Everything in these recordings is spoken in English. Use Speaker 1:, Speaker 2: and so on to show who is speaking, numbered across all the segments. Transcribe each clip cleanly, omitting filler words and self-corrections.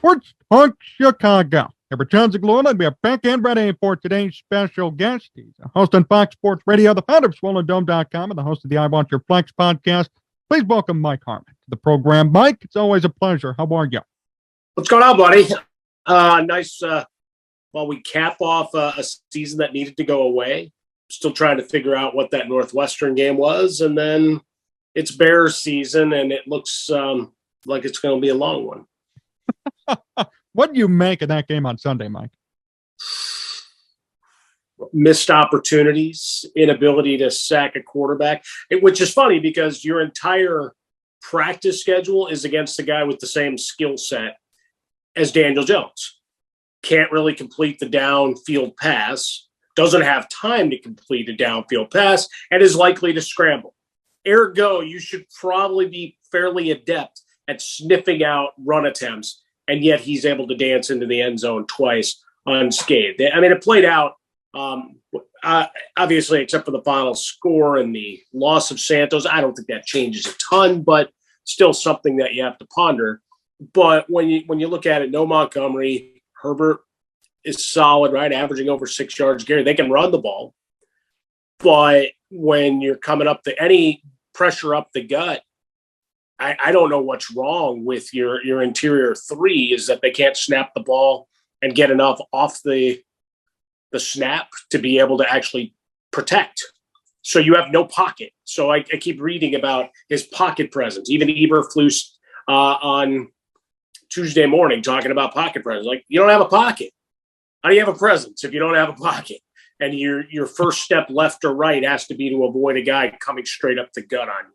Speaker 1: Sports Talk Chicago. Here Jon Zaghloul, and we are back and ready for today's special guest. He's a host on Fox Sports Radio, the founder of SwollenDome.com, and the host of the I Want Your Flex podcast. Please welcome Mike Harmon to the program. Mike, it's always a pleasure. How are you?
Speaker 2: What's going on, buddy? Nice. While we cap off a season that needed to go away, still trying to figure out what that Northwestern game was, and then it's Bears season, and it looks like it's going to be a long one.
Speaker 1: What do you make of that game on Sunday, Mike?
Speaker 2: Missed opportunities, inability to sack a quarterback, which is funny because your entire practice schedule is against a guy with the same skill set as Daniel Jones. Can't really complete the downfield pass, doesn't have time to complete a downfield pass, and is likely to scramble. Ergo, you should probably be fairly adept at sniffing out run attempts, and yet he's able to dance into the end zone twice unscathed. I mean, it played out, obviously, except for the final score and the loss of Santos. I don't think that changes a ton, but still something that you have to ponder. But when you look at it, no Montgomery, Herbert is solid, right? Averaging over 6 yards. Gary, they can run the ball. But when you're coming up to any pressure up the gut, I don't know what's wrong with your interior three is that they can't snap the ball and get enough off the snap to be able to actually protect. So you have no pocket. So I keep reading about his pocket presence. Even Eberflus on Tuesday morning talking about pocket presence. Like, you don't have a pocket. How do you have a presence if you don't have a pocket? And your first step left or right has to be to avoid a guy coming straight up the gut on you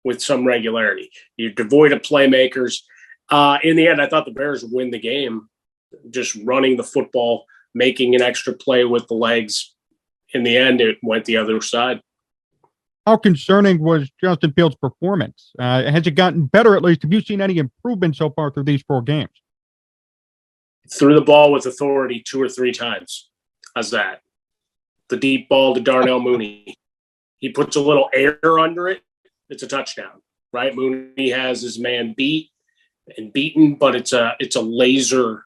Speaker 2: with some regularity. You're devoid of playmakers. In the end, I thought the Bears would win the game, just running the football, making an extra play with the legs. In the end, it went the other side.
Speaker 1: How concerning was Justin Fields' performance? Has it gotten better, at least? Have you seen any improvement so far through these 4 games?
Speaker 2: Threw the ball with authority 2 or 3 times. How's that? The deep ball to Darnell Mooney. He puts a little air under it. It's a touchdown, right? Mooney has his man beat and beaten, but it's a laser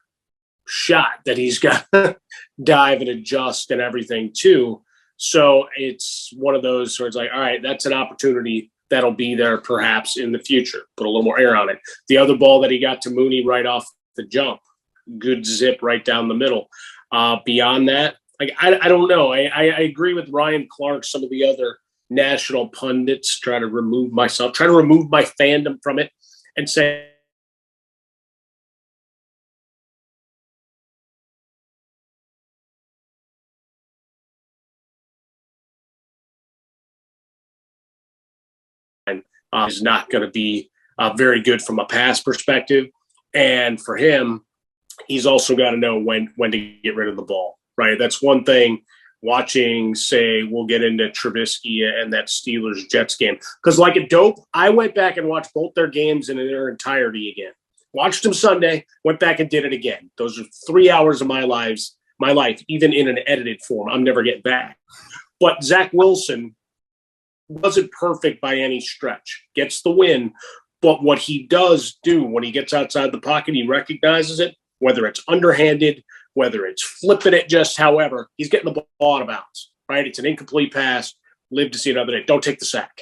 Speaker 2: shot that he's got to dive and adjust and everything too. So it's one of those where it's like, all right, that's an opportunity that'll be there perhaps in the future. Put a little more air on it. The other ball that he got to Mooney right off the jump, good zip right down the middle. Beyond that, like I don't know. I agree with Ryan Clark, some of the other national pundits, try to remove my fandom from it and say, is not going to be very good from a pass perspective. And for him, he's also got to know when to get rid of the ball, right? That's one thing watching, say, we'll get into Trubisky and that Steelers-Jets game. Because like a dope, I went back and watched both their games in their entirety again. Watched them Sunday, went back and did it again. Those are 3 hours of my life, even in an edited form. I'm never getting back. But Zach Wilson wasn't perfect by any stretch. Gets the win. But what he does do when he gets outside the pocket, he recognizes it, whether it's underhanded, whether it's flipping it just however, he's getting the ball out of bounds, right? It's an incomplete pass. Live to see another day. Don't take the sack.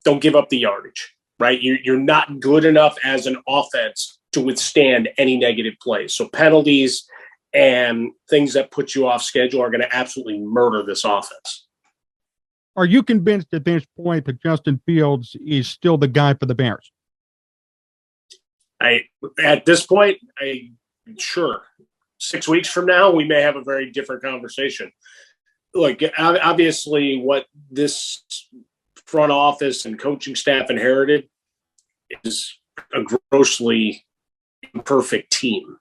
Speaker 2: Don't give up the yardage, right? You're not good enough as an offense to withstand any negative plays. So penalties and things that put you off schedule are going to absolutely murder this offense.
Speaker 1: Are you convinced at this point that Justin Fields is still the guy for the Bears?
Speaker 2: At this point, sure. 6 weeks from now, we may have a very different conversation. Look, obviously what this front office and coaching staff inherited is a grossly imperfect team,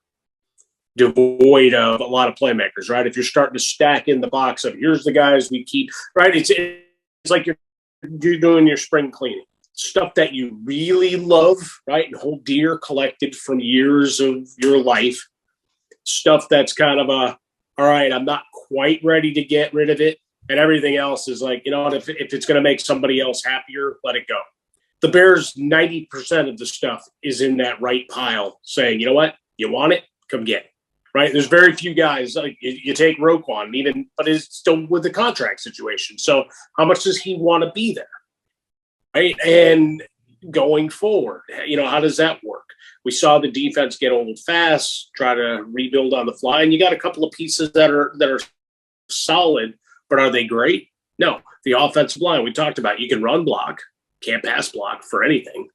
Speaker 2: devoid of a lot of playmakers, right? If you're starting to stack in the box of here's the guys we keep, right? It's like you're doing your spring cleaning. Stuff that you really love, right? And hold dear, collected from years of your life. Stuff that's kind of all right, I'm not quite ready to get rid of it. And everything else is like, you know what, if it's going to make somebody else happier, let it go. The Bears, 90% of the stuff is in that right pile saying, you know what, You want it? Come get it. Right? There's very few guys like you take Roquan, but it's still with the contract situation. So how much does he want to be there? Right? And going forward, how does that work? We saw the defense get old fast, try to rebuild on the fly, and you got a couple of pieces that are solid, but are they great? No. The offensive line we talked about, you can run block, can't pass block for anything,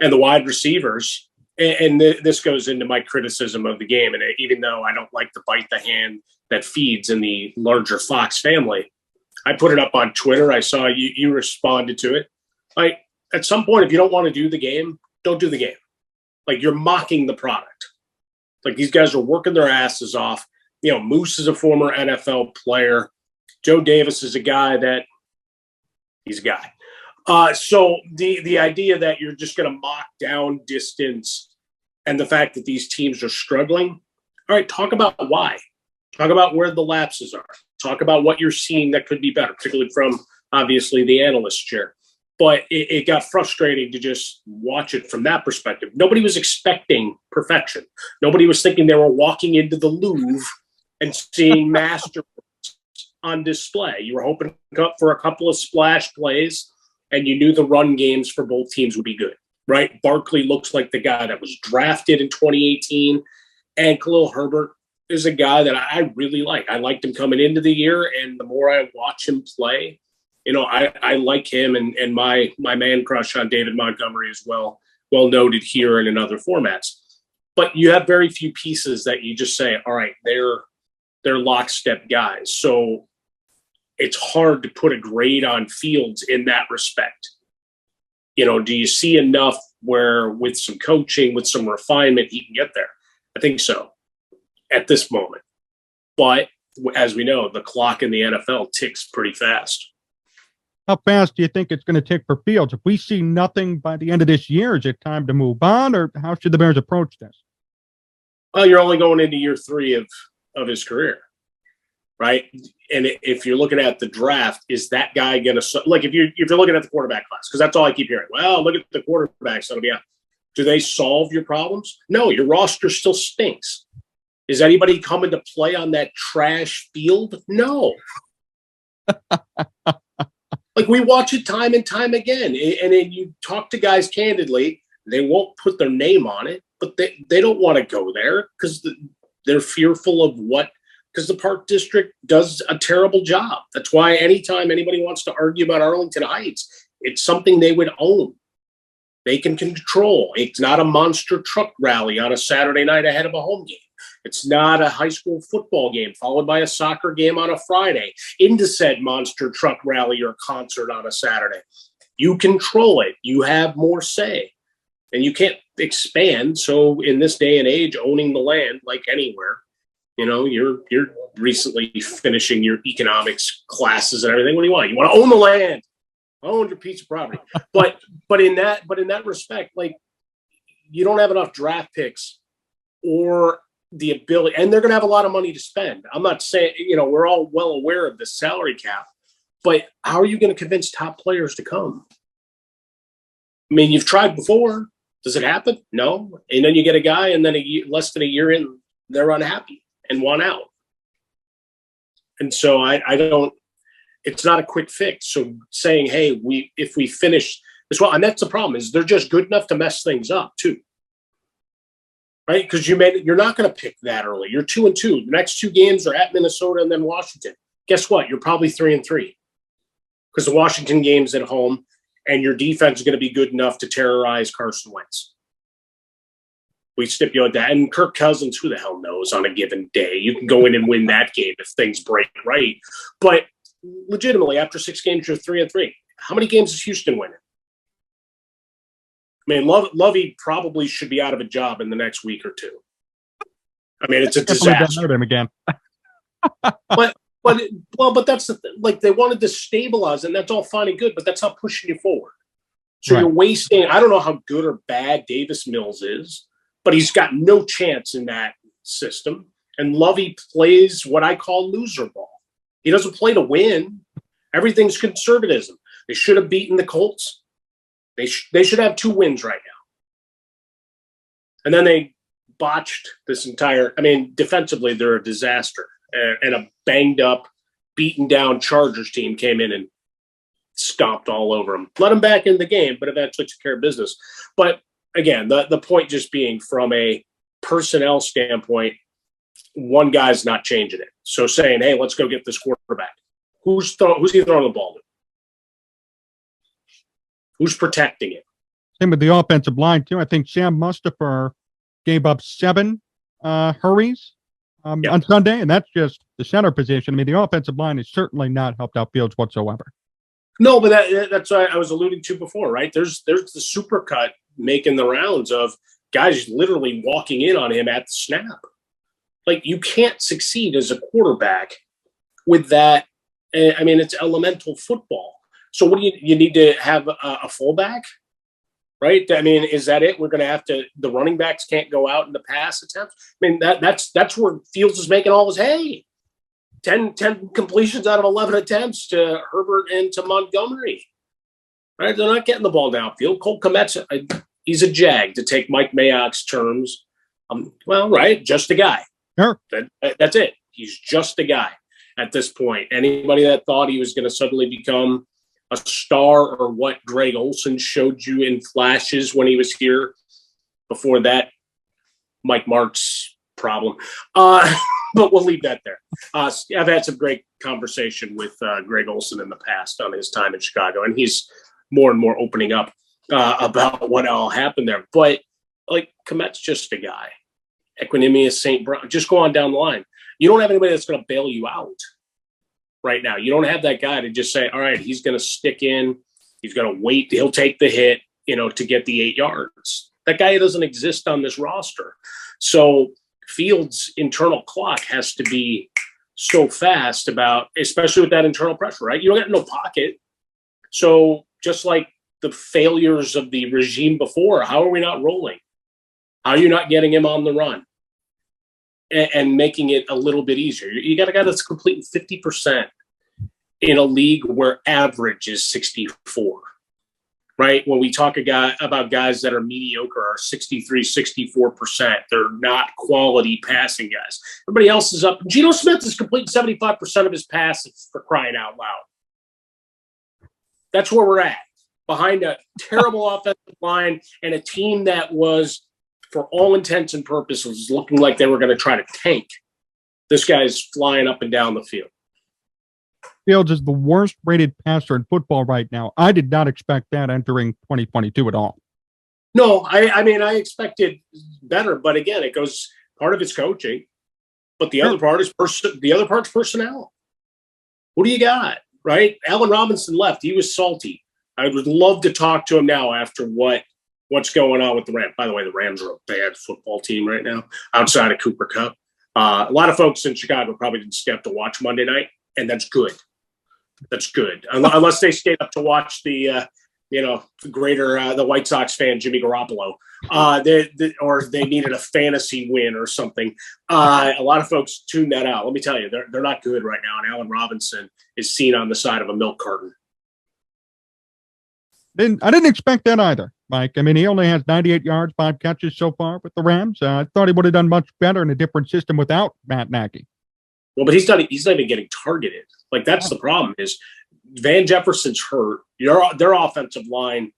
Speaker 2: and the wide receivers. And this goes into my criticism of the game. And even though I don't like to bite the hand that feeds in the larger Fox family, I put it up on Twitter. I saw you responded to it. Like, at some point, if you don't want to do the game, don't do the game. Like, you're mocking the product. Like, these guys are working their asses off. Moose is a former NFL player. Joe Davis is a guy that he's a guy. So the idea that you're just going to mock down distance and the fact that these teams are struggling, all right, talk about why. Talk about where the lapses are. Talk about what you're seeing that could be better, particularly from, obviously, the analyst chair. But it got frustrating to just watch it from that perspective. Nobody was expecting perfection. Nobody was thinking they were walking into the Louvre and seeing masterworks on display. You were hoping for a couple of splash plays, and you knew the run games for both teams would be good, right? Barkley looks like the guy that was drafted in 2018, and Khalil Herbert is a guy that I really like. I liked him coming into the year, and the more I watch him play, I like him, and my man crush on David Montgomery is well noted here and in other formats. But you have very few pieces that you just say, all right, they're lockstep guys. So it's hard to put a grade on Fields in that respect. Do you see enough where with some coaching, with some refinement, he can get there? I think so at this moment. But as we know, the clock in the NFL ticks pretty fast.
Speaker 1: How fast do you think it's going to tick for Fields? If we see nothing by the end of this year, is it time to move on, or how should the Bears approach this?
Speaker 2: Well, you're only going into year 3 of his career, right? And if you're looking at the draft, is that guy going to – like if you're looking at the quarterback class, because that's all I keep hearing. Well, look at the quarterbacks that'll be out. Do they solve your problems? No, your roster still stinks. Is anybody coming to play on that trash field? No. Like, we watch it time and time again. And then you talk to guys candidly, they won't put their name on it, but they don't want to go there because they're fearful of what – because the Park District does a terrible job. That's why anytime anybody wants to argue about Arlington Heights, it's something they would own. They can control. It's not a monster truck rally on a Saturday night ahead of a home game. It's not a high school football game followed by a soccer game on a Friday into said monster truck rally or concert on a Saturday. You control it. You have more say. And you can't expand. So in this day and age, owning the land, like anywhere, you're recently finishing your economics classes and everything. What do you want? You want to own the land, own your piece of property. But in that respect, like, you don't have enough draft picks or the ability, and they're going to have a lot of money to spend. I'm not saying, we're all well aware of the salary cap, but how are you going to convince top players to come? I mean, you've tried before. Does it happen? No. And then you get a guy, and then less than a year in, they're unhappy and want out. And so I don't. It's not a quick fix. So saying, hey, if we finish this well, and that's the problem, is they're just good enough to mess things up too. Right? Because you're not going to pick that early. You're 2-2. The next 2 games are at Minnesota and then Washington. Guess what? You're probably 3-3 because the Washington game's at home, and your defense is going to be good enough to terrorize Carson Wentz. We stipulate that. And Kirk Cousins, who the hell knows on a given day? You can go in and win that game if things break right. But legitimately, after 6 games, you're 3-3. How many games is Houston winning? I mean, Lovey probably should be out of a job in the next week or 2. I mean, it's a disaster.
Speaker 1: Hurt him again.
Speaker 2: but that's the thing. Like, they wanted to stabilize, and that's all fine and good, but that's not pushing you forward. So You're wasting. I don't know how good or bad Davis Mills is, but he's got no chance in that system. And Lovey plays what I call loser ball. He doesn't play to win. Everything's conservatism. They should have beaten the Colts. They should have 2 wins right now. And then they botched this entire. I mean, defensively, they're a disaster. And a banged up, beaten down Chargers team came in and stomped all over them. Let them back in the game, but eventually took care of business. But again, the point just being from a personnel standpoint, one guy's not changing it. So saying, hey, let's go get this quarterback. Who's he throwing the ball to? Who's protecting it?
Speaker 1: Same with the offensive line, too. I think Sam Mustipher gave up 7 hurries on Sunday, and that's just the center position. I mean, the offensive line has certainly not helped out Fields whatsoever.
Speaker 2: No, but that's what I was alluding to before, right? There's the supercut making the rounds of guys literally walking in on him at the snap. Like, you can't succeed as a quarterback with that. I mean, it's elemental football. So what do you need to have a fullback, right? I mean, is that it? We're going to have to, the running backs can't go out in the pass attempts. I mean, that's where Fields is making all his hay. 10 completions out of 11 attempts to Herbert and to Montgomery, right? They're not getting the ball downfield. Cole Kmet's, he's a jag, to take Mike Mayock's terms. Well, right, just a guy.
Speaker 1: Sure.
Speaker 2: That's it. He's just a guy at this point. Anybody that thought he was going to suddenly become a star, or what Greg Olson showed you in flashes when he was here before that, Mike Mark's problem. But we'll leave that there. I've had some great conversation with Greg Olson in the past on his time in Chicago, and he's more and more opening up about what all happened there. But like, Kmet's just a guy. Equinemius St. Brown, just go on down the line. You don't have anybody that's going to bail you out right now. You don't have that guy to just say, all right, he's going to stick in. He's going to wait. He'll take the hit, to get the 8 yards. That guy doesn't exist on this roster. So Fields' internal clock has to be so fast especially with that internal pressure, right? You don't get no pocket. So just like the failures of the regime before, how are we not rolling? How are you not getting him on the run and making it a little bit easier? You got a guy that's completing 50% in a league where average is 64, right? When we talk about guys that are mediocre, are 63, 64%. They're not quality passing guys. Everybody else is up. Geno Smith is completing 75% of his passes, for crying out loud. That's where we're at, behind a terrible offensive line and a team that was, for all intents and purposes, looking like they were going to try to tank. This guy's flying up and down the field.
Speaker 1: Fields is the worst rated passer in football right now. I did not expect that entering 2022 at all.
Speaker 2: No, I mean, I expected better, but again, it goes, part of it's coaching, but the other part is personnel. What do you got, right? Allen Robinson left. He was salty. I would love to talk to him now after what's going on with the Rams. By the way, the Rams are a bad football team right now, outside of Cooper Kupp. A lot of folks in Chicago probably didn't stay up to watch Monday night, and that's good. That's good, unless they stayed up to watch the White Sox fan Jimmy Garoppolo, or they needed a fantasy win or something. A lot of folks tuned that out. Let me tell you, they're not good right now, and Allen Robinson is seen on the side of a milk carton.
Speaker 1: I didn't expect that either, Mike. I mean, he only has 98 yards, 5 catches so far with the Rams. I thought he would have done much better in a different system without Matt Nagy.
Speaker 2: Well, but he's not even getting targeted. Like, that's the problem, is Van Jefferson's hurt. Their offensive line,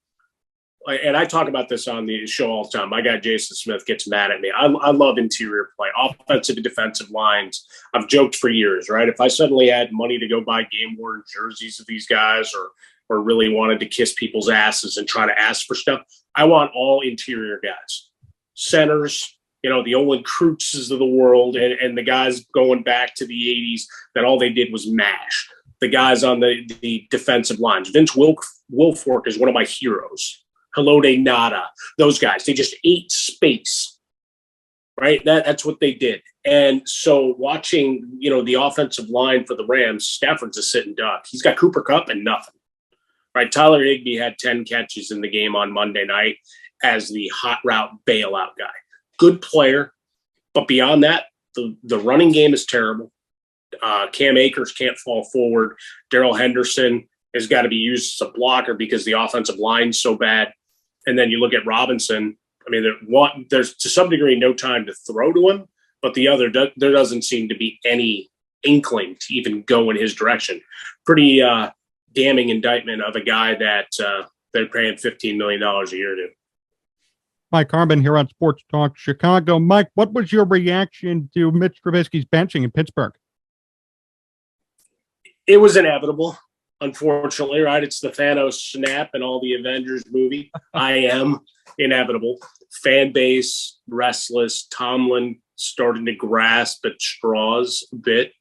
Speaker 2: and I talk about this on the show all the time. My guy Jason Smith gets mad at me. I love interior play, offensive and defensive lines. I've joked for years, right? If I suddenly had money to go buy game-worn jerseys of these guys, or really wanted to kiss people's asses and try to ask for stuff, I want all interior guys. Centers, the Olin Kreutzes of the world, and the guys going back to the 80s that all they did was mash. The guys on the defensive lines. Vince Wilfork is one of my heroes. Halode Nada. Those guys, they just ate space, right? That's what they did. And so watching, the offensive line for the Rams, Stafford's a sitting duck. He's got Cooper Kupp and nothing. Right, Tyler Higbee had 10 catches in the game on Monday night as the hot route bailout guy. Good player, but beyond that, the running game is terrible. Cam Akers can't fall forward. Darrell Henderson has got to be used as a blocker because the offensive line's so bad. And then you look at Robinson. I mean, there's to some degree no time to throw to him, but the other, there doesn't seem to be any inkling to even go in his direction. Pretty damning indictment of a guy that they're paying $15 million a year to.
Speaker 1: Mike Harmon here on Sports Talk Chicago. Mike, what was your reaction to Mitch Trubisky's benching in Pittsburgh?
Speaker 2: It was inevitable, unfortunately, right? It's the Thanos snap and all the Avengers movie. I am inevitable. Fan base, restless. Tomlin starting to grasp at straws a bit.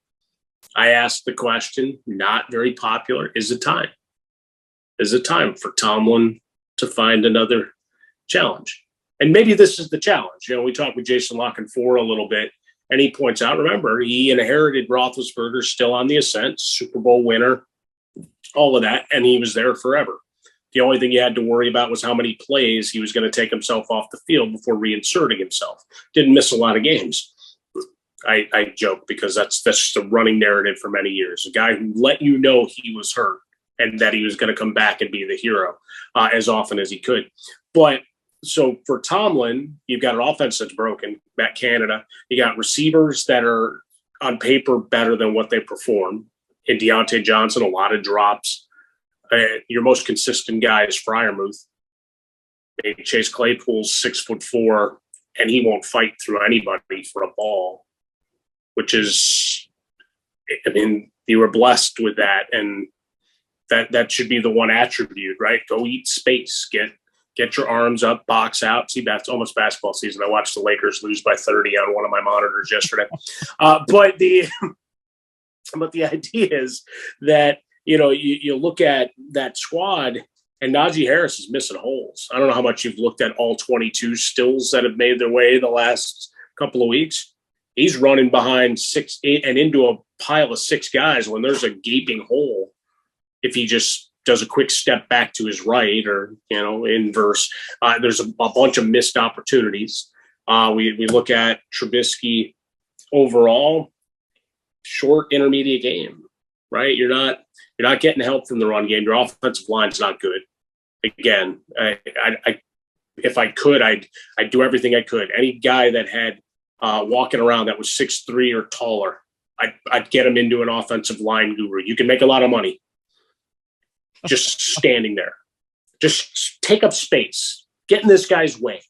Speaker 2: I asked the question, not very popular. Is it time? Is it time for Tomlin to find another challenge? And maybe this is the challenge. You know, we talked with Jason Lockenfor a little bit, and he points out, remember, he inherited Roethlisberger still on the ascent, Super Bowl winner, all of that, and he was there forever. The only thing you had to worry about was how many plays he was going to take himself off the field before reinserting himself. Didn't miss a lot of games. I joke because that's just a running narrative for many years. A guy who let you know he was hurt and that he was going to come back and be the hero as often as he could. But so for Tomlin, you've got an offense that's broken, Matt Canada. You got receivers that are on paper better than what they perform. In Deontay Johnson, a lot of drops. Your most consistent guy is Freiermuth. Maybe Chase Claypool's 6'4", and he won't fight through anybody for a ball, which is, I mean, you were blessed with that, and that should be the one attribute, right? Go eat space, get your arms up, box out. See, that's almost basketball season. I watched the Lakers lose by 30 on one of my monitors yesterday. But the idea is that, you know, you look at that squad, and Najee Harris is missing holes. I don't know how much you've looked at all 22 stills that have made their way the last couple of weeks. He's running behind 6 and into a pile of 6 guys when there's a gaping hole. If he just does a quick step back to his right or, you know, inverse, there's a bunch of missed opportunities. We look at Trubisky overall, short intermediate game, right? You're not getting help from the run game. Your offensive line's not good. Again, if I could, I'd do everything I could. Any guy that had walking around that was 6'3" or taller, I'd get him into an offensive line guru. You can make a lot of money just standing there. Just take up space, get in this guy's way.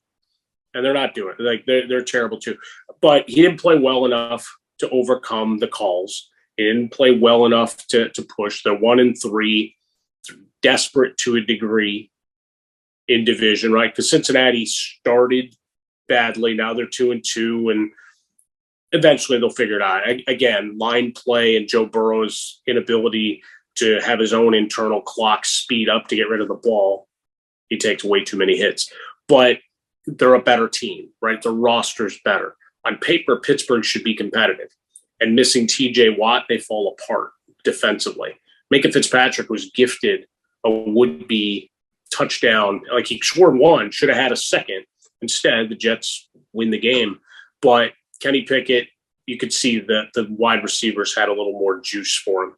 Speaker 2: And they're not doing it. Like they're terrible too. But he didn't play well enough to overcome the calls. He didn't play well enough to push. They're 1-3, desperate to a degree in division, right? Because Cincinnati started badly. Now they're 2-2, and eventually they'll figure it out. Again, line play and Joe Burrow's inability to have his own internal clock speed up to get rid of the ball. He takes way too many hits. But they're a better team, right? The roster's better. On paper, Pittsburgh should be competitive. And missing TJ Watt, they fall apart defensively. Minka Fitzpatrick was gifted a would-be touchdown. Like he scored one, should have had a second. Instead, the Jets win the game. But Kenny Pickett, you could see that the wide receivers had a little more juice for him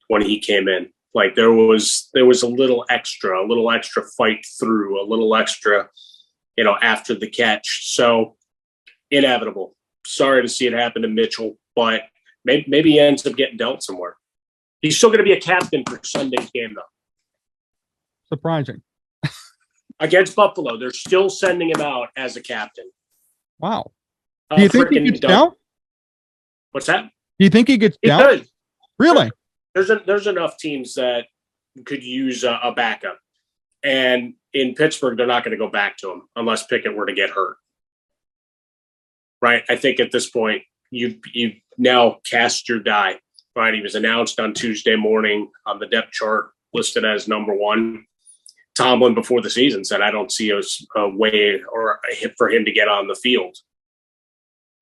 Speaker 2: when he came in. Like there was a little extra fight through, a little extra, you know, after the catch. So inevitable. Sorry to see it happen to Mitchell, but maybe he ends up getting dealt somewhere. He's still going to be a captain for Sunday's game, though.
Speaker 1: Surprising.
Speaker 2: Against Buffalo, they're still sending him out as a captain.
Speaker 1: Wow. Do you think he gets dealt?
Speaker 2: What's that?
Speaker 1: Do you think he gets dealt?
Speaker 2: He could.
Speaker 1: Really?
Speaker 2: There's enough teams that could use a backup. And in Pittsburgh, they're not going to go back to him unless Pickett were to get hurt. Right? I think at this point, you now cast your die. Right? He was announced on Tuesday morning on the depth chart, listed as number 1. Tomlin, before the season, said, I don't see a way or a hit for him to get on the field.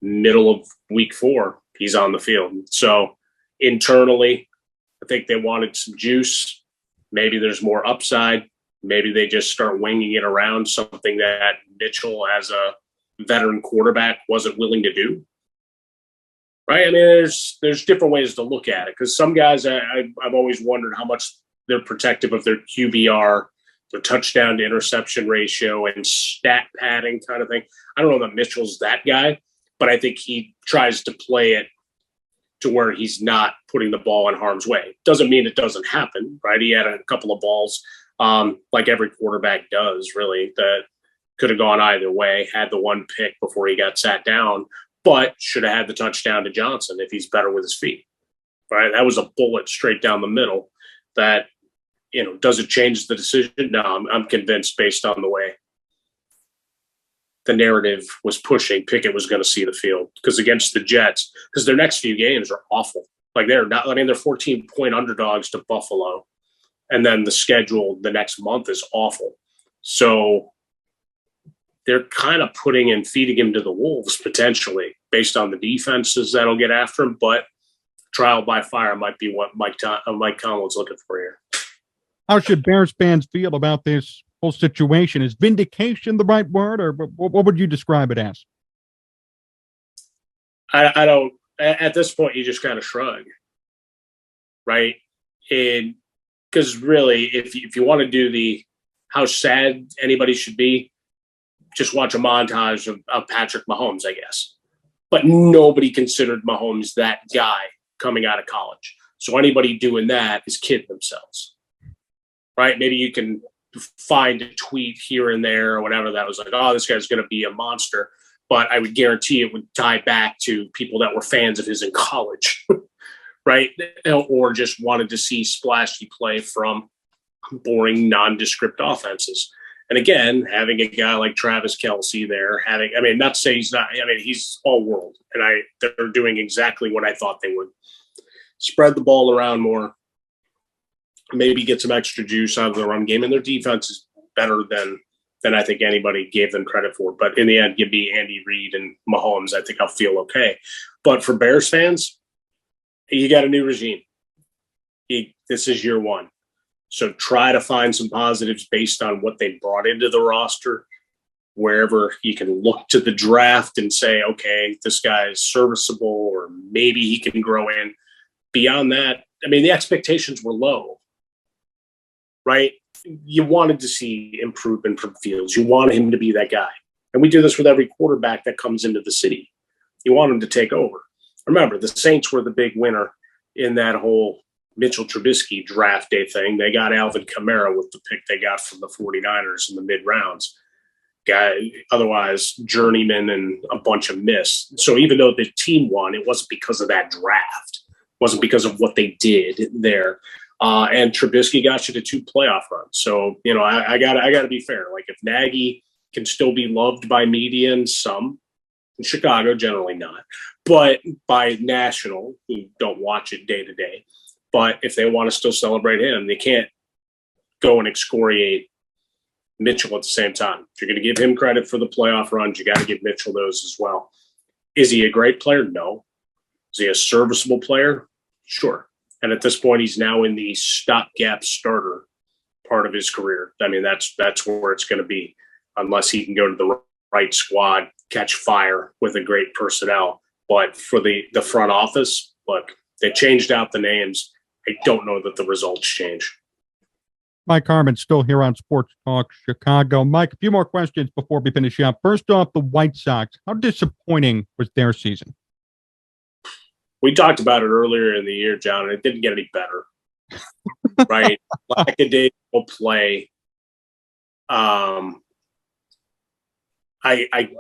Speaker 2: Middle of week 4, he's on the field. So internally, I think they wanted some juice. Maybe there's more upside. Maybe they just start winging it around, something that Mitchell, as a veteran quarterback, wasn't willing to do. Right? I mean, there's different ways to look at it, because some guys, I've always wondered how much they're protective of their QBR the touchdown to interception ratio and stat padding kind of thing. I don't know that Mitchell's that guy, but I think he tries to play it to where he's not putting the ball in harm's way. Doesn't mean it doesn't happen, right? He had a couple of balls, like every quarterback does, really, that could have gone either way, had the one pick before he got sat down, but should have had the touchdown to Johnson if he's better with his feet, right? That was a bullet straight down the middle that, does it change the decision? No, I'm convinced based on the way the narrative was pushing, Pickett was going to see the field, because against the Jets, because their next few games are awful. Like they're 14-point underdogs to Buffalo. And then the schedule the next month is awful. So they're kind of feeding him to the wolves potentially based on the defenses that'll get after him. But trial by fire might be what Mike Tomlin's looking for here.
Speaker 1: How should Bears fans feel about this whole situation? Is vindication the right word, or what would you describe it as?
Speaker 2: I don't. At this point, you just kind of shrug, right? And because really, if you want to do the how sad anybody should be, just watch a montage of Patrick Mahomes, I guess. But nobody considered Mahomes that guy coming out of college. So anybody doing that is kidding themselves. Right? Maybe you can find a tweet here and there or whatever that was like, oh, this guy's going to be a monster. But I would guarantee it would tie back to people that were fans of his in college, right? Or just wanted to see splashy play from boring, nondescript offenses. And again, having a guy like Travis Kelce there, not to say he's not, he's all world. And they're doing exactly what I thought they would. Spread the ball around more. Maybe get some extra juice out of the run game, and their defense is better than I think anybody gave them credit for. But in the end, give me Andy Reid and Mahomes, I think I'll feel okay. But for Bears fans, you got a new regime. This is year one. So try to find some positives based on what they brought into the roster, wherever you can look to the draft and say, okay, this guy is serviceable, or maybe he can grow in. Beyond that, the expectations were low. Right? You wanted to see improvement from Fields. You wanted him to be that guy. And we do this with every quarterback that comes into the city. You want him to take over. Remember, the Saints were the big winner in that whole Mitchell Trubisky draft day thing. They got Alvin Kamara with the pick they got from the 49ers in the mid-rounds. Otherwise, journeyman and a bunch of miss. So even though the team won, it wasn't because of that draft. It wasn't because of what they did there. And Trubisky got you to 2 playoff runs. So, I gotta be fair. Like if Nagy can still be loved by media and some, in Chicago, generally not, but by national who don't watch it day to day. But if they want to still celebrate him, they can't go and excoriate Mitchell at the same time. If you're going to give him credit for the playoff runs, you got to give Mitchell those as well. Is he a great player? No. Is he a serviceable player? Sure. And at this point, he's now in the stopgap starter part of his career. That's where it's going to be, unless he can go to the right squad, catch fire with a great personnel. But for the front office, look, they changed out the names. I don't know that the results change.
Speaker 1: Mike Harmon still here on Sports Talk Chicago. Mike, a few more questions before we finish up. First off, the White Sox. How disappointing was their season?
Speaker 2: We talked about it earlier in the year, John, and it didn't get any better. Right? Lackadaisical play. I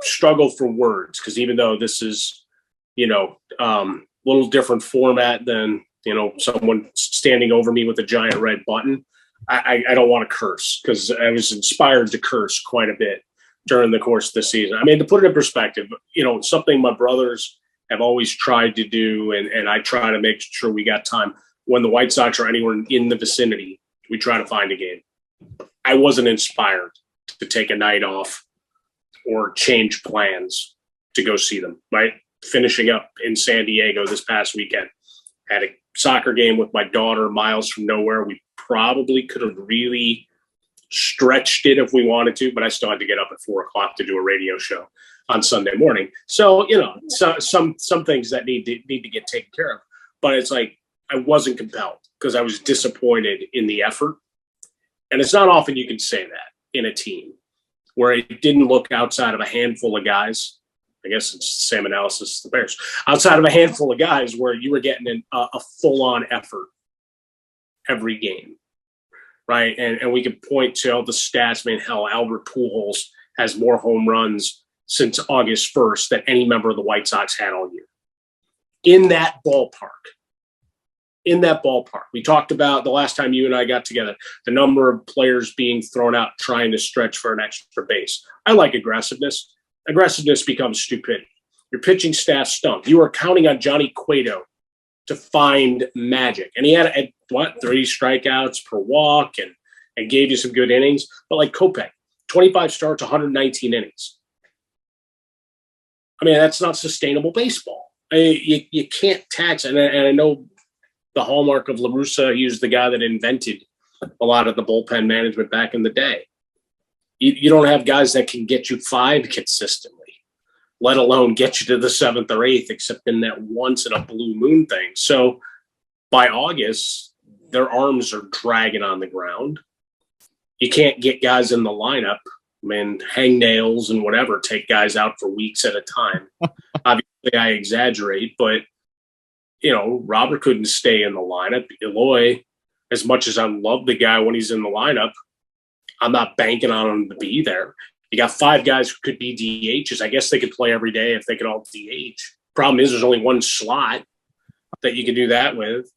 Speaker 2: struggle for words, because even though this is, little different format than, someone standing over me with a giant red button, I don't want to curse, because I was inspired to curse quite a bit during the course of the season. To put it in perspective, something my brothers have always tried to do, and I try to make sure we got time. When the White Sox are anywhere in the vicinity, we try to find a game. I wasn't inspired to take a night off or change plans to go see them, right? Finishing up in San Diego this past weekend. Had a soccer game with my daughter miles from nowhere. We probably could have really stretched it if we wanted to, but I still had to get up at 4:00 to do a radio show on Sunday morning. So, some things that need to get taken care of. But it's like I wasn't compelled, because I was disappointed in the effort. And it's not often you can say that in a team where it didn't look outside of a handful of guys. I guess it's the same analysis as the Bears. Outside of a handful of guys where you were getting a full-on effort every game, right? And we could point to all the stats. I mean, hell, Albert Pujols has more home runs since August 1st than any member of the White Sox had all year. In that ballpark. We talked about the last time you and I got together, the number of players being thrown out trying to stretch for an extra base. I like aggressiveness. Aggressiveness becomes stupidity. Your pitching staff stunk. You were counting on Johnny Cueto to find magic. And he had, 3 strikeouts per walk and gave you some good innings. But like Kopech, 25 starts, 119 innings. I mean, that's not sustainable baseball. You can't tax, and I know the hallmark of La Russa, he was the guy that invented a lot of the bullpen management back in the day. You don't have guys that can get you 5 consistently, let alone get you to the 7th or 8th, except in that once in a blue moon thing. So by August, their arms are dragging on the ground. You can't get guys in the lineup. I mean, hang nails and whatever, take guys out for weeks at a time. Obviously, I exaggerate, but, Robert couldn't stay in the lineup. Eloy, as much as I love the guy when he's in the lineup, I'm not banking on him to be there. You got 5 guys who could be DHs. I guess they could play every day if they could all DH. Problem is there's only one slot that you can do that with.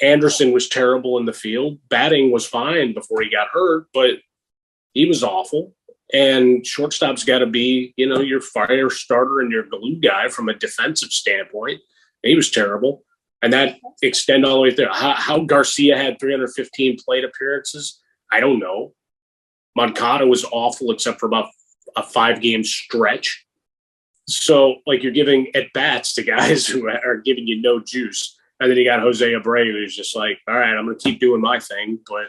Speaker 2: Anderson was terrible in the field. Batting was fine before he got hurt, but he was awful. And shortstop's got to be, your fire starter and your glue guy from a defensive standpoint. He was terrible. And that extend all the way there. How Garcia had 315 plate appearances, I don't know. Moncada was awful except for about a 5-game stretch. So, you're giving at-bats to guys who are giving you no juice. And then you got Jose Abreu, who's just like, all right, I'm going to keep doing my thing, but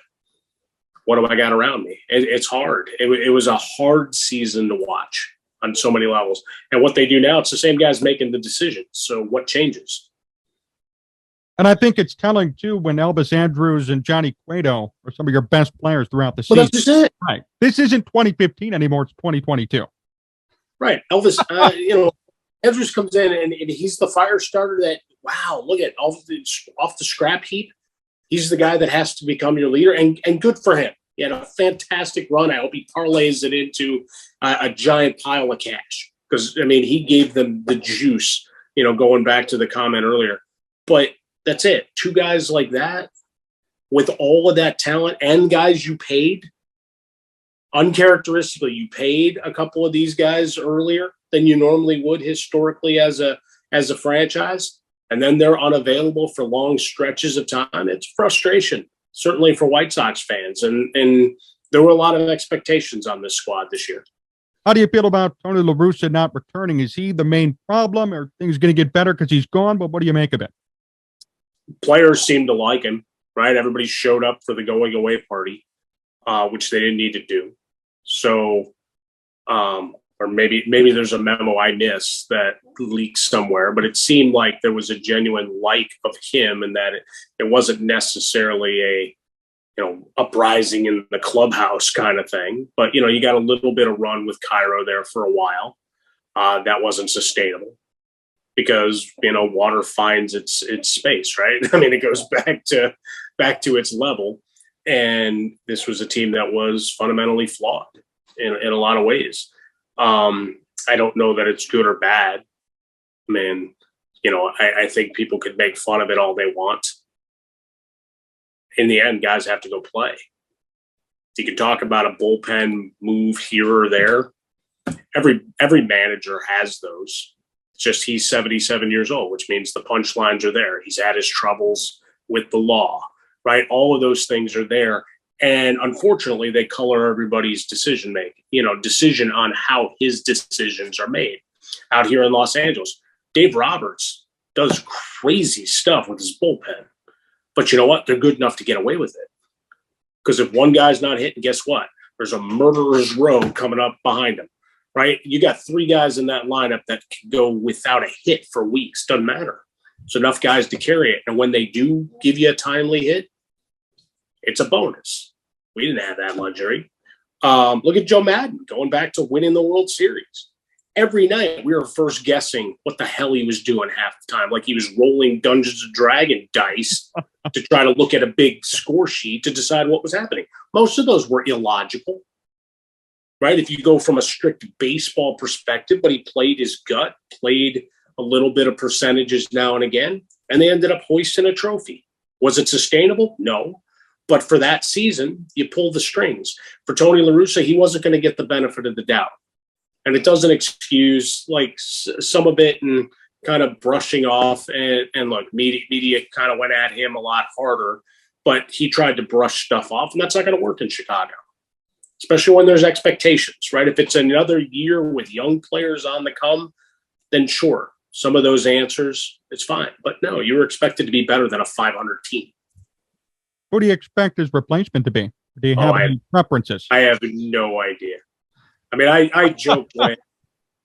Speaker 2: what do I got around me? It's hard. It was a hard season to watch on so many levels. And what they do now, it's the same guys making the decisions. So what changes?
Speaker 1: And I think it's telling, too, when Elvis Andrus and Johnny Cueto are some of your best players throughout the season.
Speaker 2: That's just it.
Speaker 1: Right. This isn't 2015 anymore. It's 2022.
Speaker 2: Right. Elvis, Andrus comes in and he's the fire starter that, wow, look at off the scrap heap. He's the guy that has to become your leader, and good for him. He had a fantastic run. I hope he parlays it into a giant pile of cash because, he gave them the juice, going back to the comment earlier. But that's it. 2 guys like that with all of that talent and guys you paid, uncharacteristically, you paid a couple of these guys earlier than you normally would historically as a franchise. And then they're unavailable for long stretches of time. It's frustration, certainly for White Sox fans. And there were a lot of expectations on this squad this year.
Speaker 1: How do you feel about Tony La Russa not returning? Is he the main problem, or things going to get better because he's gone? But what do you make of it?
Speaker 2: Players seem to like him, right? Everybody showed up for the going away party, which they didn't need to do. So, or maybe there's a memo I missed that leaked somewhere, but it seemed like there was a genuine like of him, and that it wasn't necessarily a uprising in the clubhouse kind of thing. But you got a little bit of run with Cairo there for a while. That wasn't sustainable because water finds its space, right? It goes back to its level, and this was a team that was fundamentally flawed in a lot of ways. I don't know that it's good or bad. I think people could make fun of it all they want. In the end, guys have to go play. You can talk about a bullpen move here or there. Every manager has those. It's just he's 77 years old, which means the punchlines are there. He's had his troubles with the law, right? All of those things are there. And unfortunately, they color everybody's decision on how his decisions are made. Out here in Los Angeles, Dave Roberts does crazy stuff with his bullpen. But you know what? They're good enough to get away with it. Because if one guy's not hitting, guess what? There's a murderer's row coming up behind him, right? You got 3 guys in that lineup that can go without a hit for weeks. Doesn't matter. It's enough guys to carry it. And when they do give you a timely hit, it's a bonus. We didn't have that luxury. Look at Joe Madden going back to winning the World Series. Every night we were first guessing what the hell he was doing half the time. Like he was rolling Dungeons and Dragon dice to try to look at a big score sheet to decide what was happening. Most of those were illogical, right? If you go from a strict baseball perspective, but he played his gut, played a little bit of percentages now and again, and they ended up hoisting a trophy. Was it sustainable? No. But for that season, you pull the strings. For Tony La Russa, he wasn't going to get the benefit of the doubt. And it doesn't excuse like some of it and kind of brushing off. And look, media kind of went at him a lot harder, but he tried to brush stuff off. And that's not going to work in Chicago, especially when there's expectations, right? If it's another year with young players on the come, then sure, some of those answers, it's fine. But no, you were expected to be better than a 500 team.
Speaker 1: Who do you expect his replacement to be? Do you have any preferences?
Speaker 2: I have no idea. I mean, I joked when,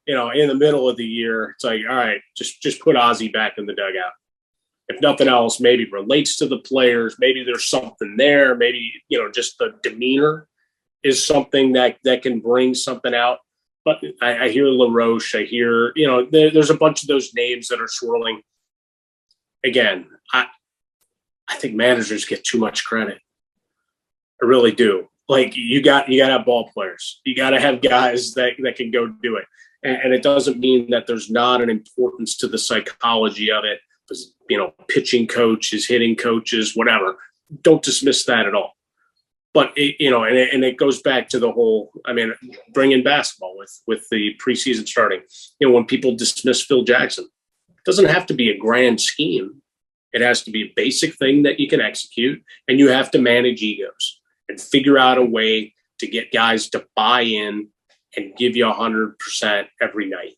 Speaker 2: in the middle of the year, it's like, all right, just put Ozzie back in the dugout. If nothing else, maybe relates to the players. Maybe there's something there. Maybe, just the demeanor is something that can bring something out. But I hear LaRoche. I hear, there's a bunch of those names that are swirling. Again, I think managers get too much credit. I really do. Like you got to have ball players. You got to have guys that can go do it. And it doesn't mean that there's not an importance to the psychology of it. Because, pitching coaches, hitting coaches, whatever. Don't dismiss that at all. But it goes back to the whole. I mean, bring in basketball with the preseason starting. When people dismiss Phil Jackson, it doesn't have to be a grand scheme. It has to be a basic thing that you can execute, and you have to manage egos and figure out a way to get guys to buy in and give you 100% every night.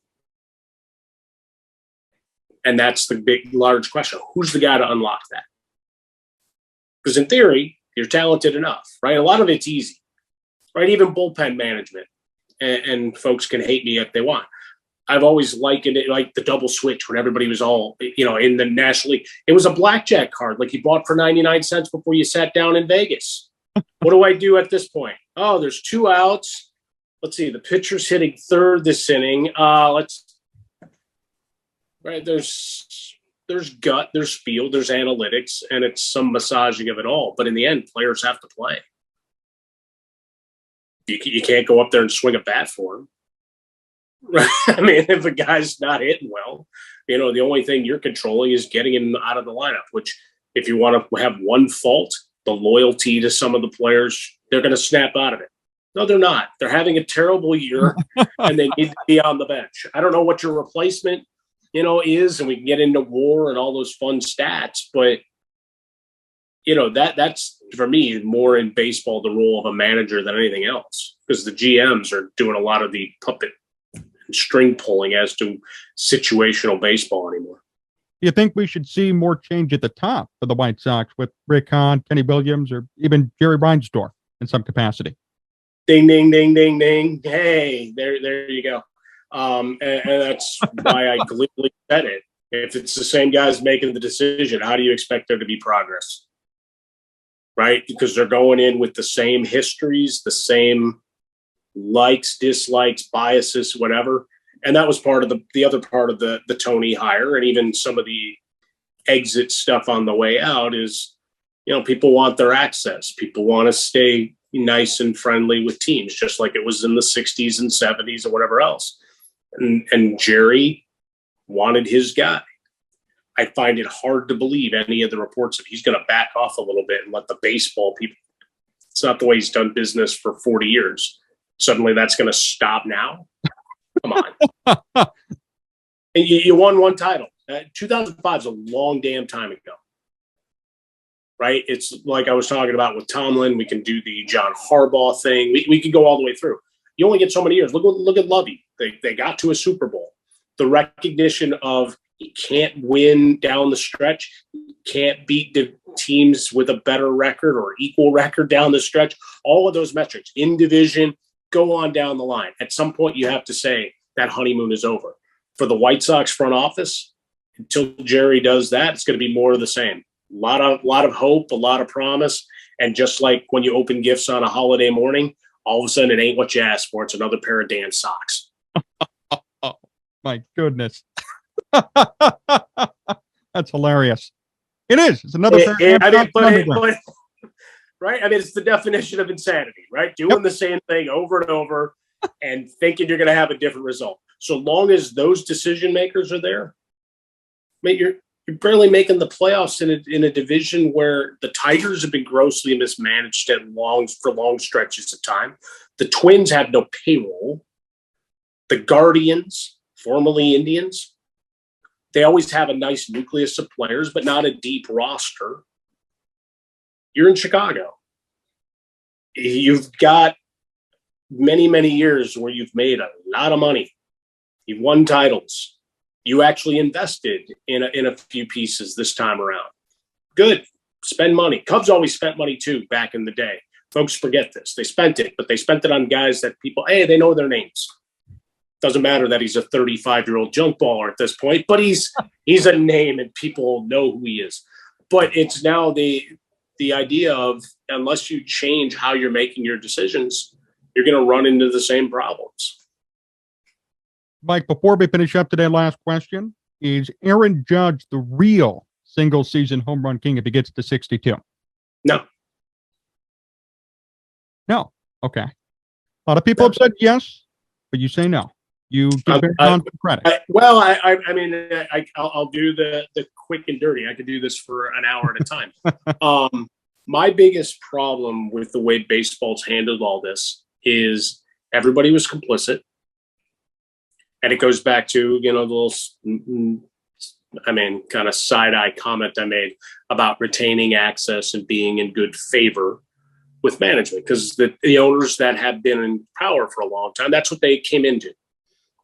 Speaker 2: And that's the big, large question. Who's the guy to unlock that? Because in theory, you're talented enough, right? A lot of it's easy, right? Even bullpen management, and folks can hate me if they want. I've always likened it like the double switch when everybody was all, in the National League. It was a blackjack card like you bought for 99 cents before you sat down in Vegas. What do I do at this point? Oh, there's 2 outs. Let's see. The pitcher's hitting third this inning. There's gut, there's feel, there's analytics, and it's some massaging of it all. But in the end, players have to play. You can't go up there and swing a bat for him. Right? I mean, if a guy's not hitting well, the only thing you're controlling is getting him out of the lineup, which if you want to have one fault, the loyalty to some of the players, they're going to snap out of it. No, they're not. They're having a terrible year, and they need to be on the bench. I don't know what your replacement, is, and we can get into WAR and all those fun stats, but, that's, for me, more in baseball the role of a manager than anything else, because the GMs are doing a lot of the puppet and string pulling as to situational baseball anymore.
Speaker 1: Do you think we should see more change at the top for the White Sox with Rick Hahn, Kenny Williams, or even Jerry Reinsdorf in some capacity?
Speaker 2: Ding, ding, ding, ding, ding. Hey, there you go. And that's why I gleefully said it. If it's the same guys making the decision, how do you expect there to be progress? Right? Because they're going in with the same histories, the same likes, dislikes, biases, whatever. And that was part of the other part of the Tony hire, and even some of the exit stuff on the way out is, people want their access. People want to stay nice and friendly with teams, just like it was in the 60s and 70s or whatever else. And Jerry wanted his guy. I find it hard to believe any of the reports that he's going to back off a little bit and let the baseball people. It's not the way he's done business for 40 years. Suddenly that's going to stop now. Come on. And you won one title. 2005 is a long damn time ago. Right? It's like I was talking about with Tomlin. We can do the John Harbaugh thing. We can go all the way through. You only get so many years. Look at Lovey. They got to a Super Bowl. The recognition of you can't win down the stretch. You can't beat the teams with a better record or equal record down the stretch. All of those metrics in division, go on down the line. At some point, you have to say that honeymoon is over. For the White Sox front office, until Jerry does that, it's going to be more of the same. A lot of hope, a lot of promise, And just like when you open gifts on a holiday morning, all of a sudden it ain't what you asked for. It's another pair of damn socks.
Speaker 1: Oh, my goodness. That's hilarious. It is. It's another pair of damn socks.
Speaker 2: Right? I mean, it's the definition of insanity, right? Doing the same thing over and over and thinking you're going to have a different result. So long as those decision makers are there, mate, you're barely making the playoffs in a division where the Tigers have been grossly mismanaged for long stretches of time. The Twins have no payroll. The Guardians, formerly Indians, they always have a nice nucleus of players, but not a deep roster. You're in Chicago. You've got many, many years where you've made a lot of money. You've won titles. You actually invested in a few pieces this time around. Good. Spend money. Cubs always spent money too back in the day. Folks forget this. They spent it, but they spent it on guys that people, hey, they know their names. Doesn't matter that he's a 35-year-old junk baller at this point, but he's a name and people know who he is. But it's now the idea of unless you change how you're making your decisions, you're going to run into the same problems.
Speaker 1: Mike, before we finish up today, last question. Is Aaron Judge the real single-season home run king if he gets to 62?
Speaker 2: No.
Speaker 1: No. Okay. A lot of people have said yes, but you say no. You give Aaron some credit.
Speaker 2: I'll do the quick and dirty. I could do this for an hour at a time. My biggest problem with the way baseball's handled all this is everybody was complicit. And it goes back to, the little, kind of side-eye comment I made about retaining access and being in good favor with management. Because the owners that have been in power for a long time, that's what they came into,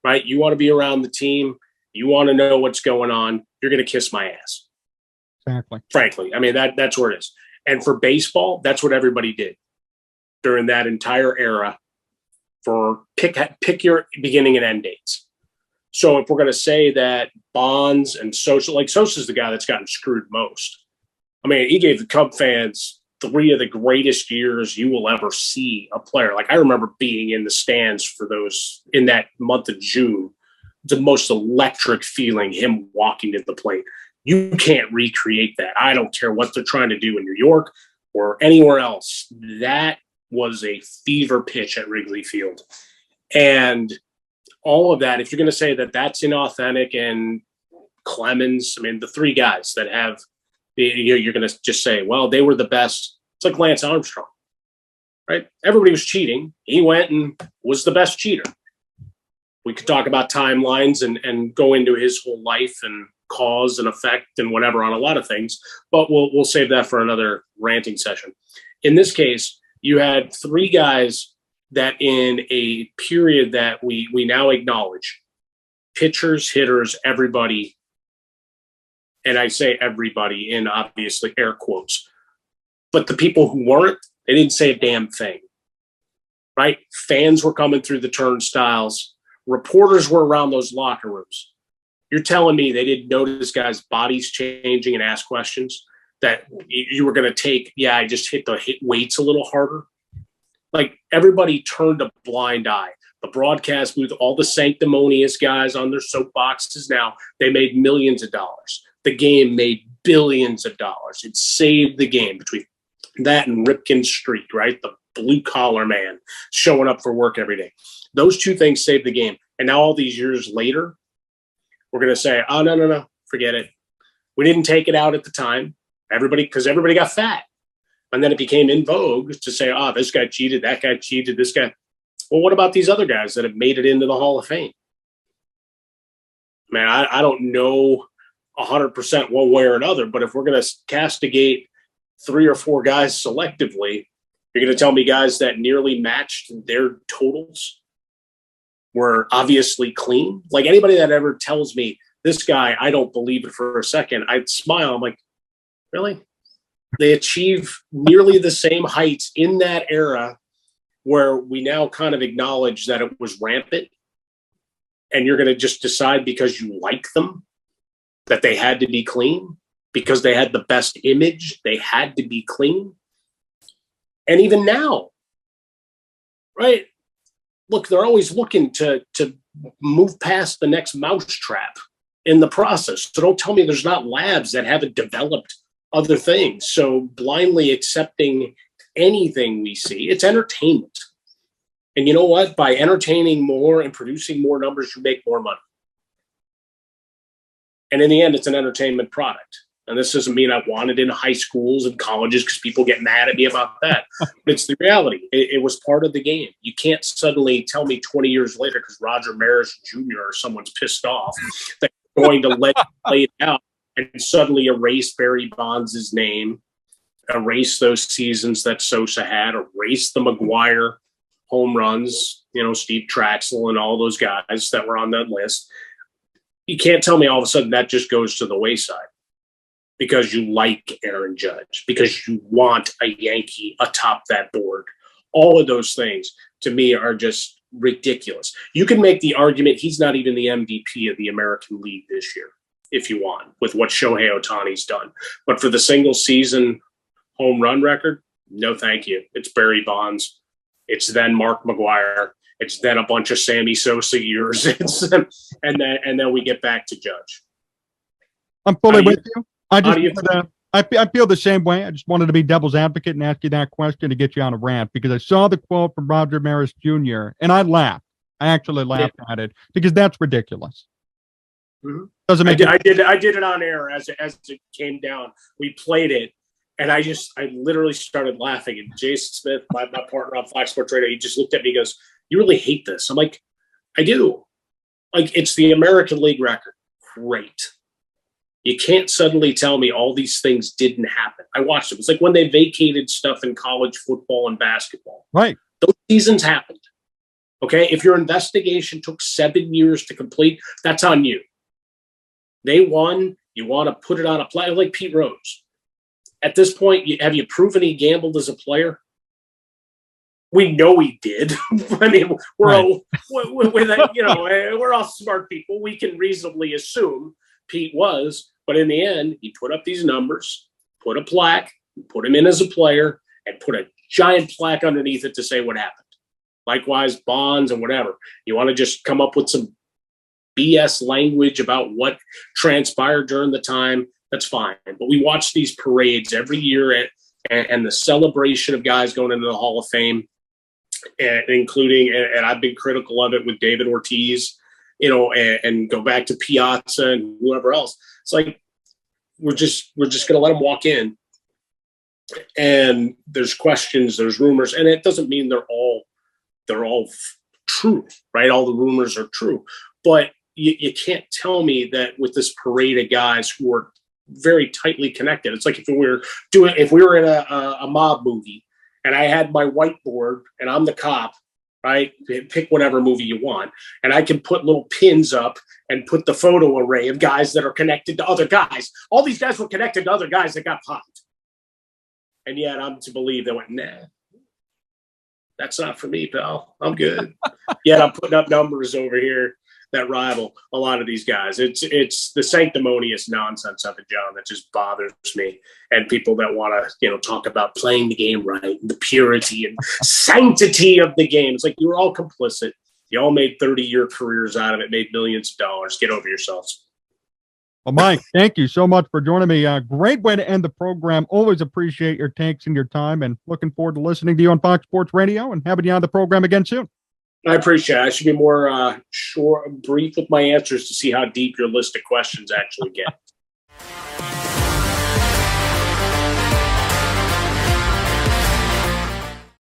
Speaker 2: right? You want to be around the team. You want to know what's going on. You're going to kiss my ass.
Speaker 1: Exactly.
Speaker 2: Frankly. That's where it is. And for baseball, that's what everybody did during that entire era for pick your beginning and end dates. So if we're going to say that Bonds and Sosa, like Sosa's the guy that's gotten screwed most. He gave the Cub fans 3 of the greatest years you will ever see a player. Like I remember being in the stands for those in that month of June, the most electric feeling, him walking to the plate. You can't recreate that. I don't care what they're trying to do in New York or anywhere else. That was a fever pitch at Wrigley Field. And all of that, if you're going to say that that's inauthentic and Clemens, the 3 guys that have, you're going to just say, well, they were the best. It's like Lance Armstrong, right? Everybody was cheating. He went and was the best cheater. We could talk about timelines and go into his whole life and cause and effect and whatever on a lot of things, but we'll save that for another ranting session. In this case, you had 3 guys that in a period that we now acknowledge, pitchers, hitters, everybody, and I say everybody in obviously air quotes, but the people who weren't, they didn't say a damn thing, right? Fans were coming through the turnstiles. Reporters were around those locker rooms. You're telling me they didn't notice guys' bodies changing and ask questions that you were going to take, I just hit weights a little harder. Like everybody turned a blind eye. The broadcast booth, all the sanctimonious guys on their soapboxes now, they made millions of dollars. The game made billions of dollars. It saved the game between that and Ripken Street, right? The blue collar man showing up for work every day. Those 2 things saved the game. And now all these years later, we're going to say, oh, no, forget it. We didn't take it out at the time. Because everybody got fat. And then it became in vogue to say, this guy cheated, that guy cheated, this guy. Well, what about these other guys that have made it into the Hall of Fame? I don't know 100% one way or another, but if we're going to castigate 3 or 4 guys selectively, you're going to tell me guys that nearly matched their totals were obviously clean? Like anybody that ever tells me this guy, I don't believe it for a second, I'd smile. I'm like, really? They achieve nearly the same heights in that era where we now kind of acknowledge that it was rampant, and you're going to just decide because you like them that they had to be clean, because they had the best image, they had to be clean. And even now, right? Look, they're always looking to move past the next mousetrap in the process. So don't tell me there's not labs that haven't developed other things. So blindly accepting anything we see, it's entertainment. And you know what? By entertaining more and producing more numbers, you make more money. And in the end, it's an entertainment product. And this doesn't mean I want it in high schools and colleges because people get mad at me about that. But it's the reality. It was part of the game. You can't suddenly tell me 20 years later because Roger Maris Jr. or someone's pissed off that you're going to let you play it out and suddenly erase Barry Bonds' name, erase those seasons that Sosa had, erase the McGuire home runs, Steve Traxel and all those guys that were on that list. You can't tell me all of a sudden that just goes to the wayside because you like Aaron Judge, because you want a Yankee atop that board. All of those things, to me, are just ridiculous. You can make the argument he's not even the MVP of the American League this year, if you want, with what Shohei Ohtani's done. But for the single season home run record, no thank you. It's Barry Bonds. It's then Mark McGuire. It's then a bunch of Sammy Sosa years. And then we get back to Judge.
Speaker 1: I'm fully with you. I feel the same way. I just wanted to be devil's advocate and ask you that question to get you on a rant because I saw the quote from Roger Maris Jr. and I laughed. I actually laughed at it because that's ridiculous.
Speaker 2: Mm-hmm.
Speaker 1: Doesn't make
Speaker 2: I did it on air as it came down. We played it, and I literally started laughing. And Jason Smith, my partner on Fox Sports Radio, he just looked at me and goes, "You really hate this?" I'm like, "I do. Like, it's the American League record. Great. You can't suddenly tell me all these things didn't happen." I watched it. It's like when they vacated stuff in college football and basketball.
Speaker 1: Right.
Speaker 2: Those seasons happened. Okay? If your investigation took 7 years to complete, that's on you. They won. You want to put it on a player like Pete Rose. At this point, have you proven he gambled as a player? We know he did. I mean, we're all smart people. We can reasonably assume Pete was, but in the end, he put up these numbers, put a plaque, put him in as a player, and put a giant plaque underneath it to say what happened. Likewise, Bonds and whatever. You want to just come up with some BS language about what transpired during the time, that's fine. But we watch these parades every year and the celebration of guys going into the Hall of Fame, including, and I've been critical of it with David Ortiz, and go back to Piazza and whoever else. It's like we're just going to let them walk in, and there's questions, there's rumors, and it doesn't mean they're all true, right? All the rumors are true, but you can't tell me that with this parade of guys who are very tightly connected. It's like if we were in a mob movie, and I had my whiteboard, and I'm the cop. Right? Pick whatever movie you want. And I can put little pins up and put the photo array of guys that are connected to other guys. All these guys were connected to other guys that got popped. And yet I'm to believe they went, nah, that's not for me, pal. I'm good. Yet I'm putting up numbers over here that rival a lot of these guys. It's the sanctimonious nonsense of it, John, that just bothers me. And people that want to, talk about playing the game right, and the purity and sanctity of the game. It's like you're all complicit. You all made 30-year careers out of it, made millions of dollars. Get over yourselves.
Speaker 1: Well, Mike, thank you so much for joining me. Great way to end the program. Always appreciate your takes and your time, and looking forward to listening to you on Fox Sports Radio and having you on the program again soon.
Speaker 2: I appreciate it. I should be more brief with my answers to see how deep your list of questions actually get.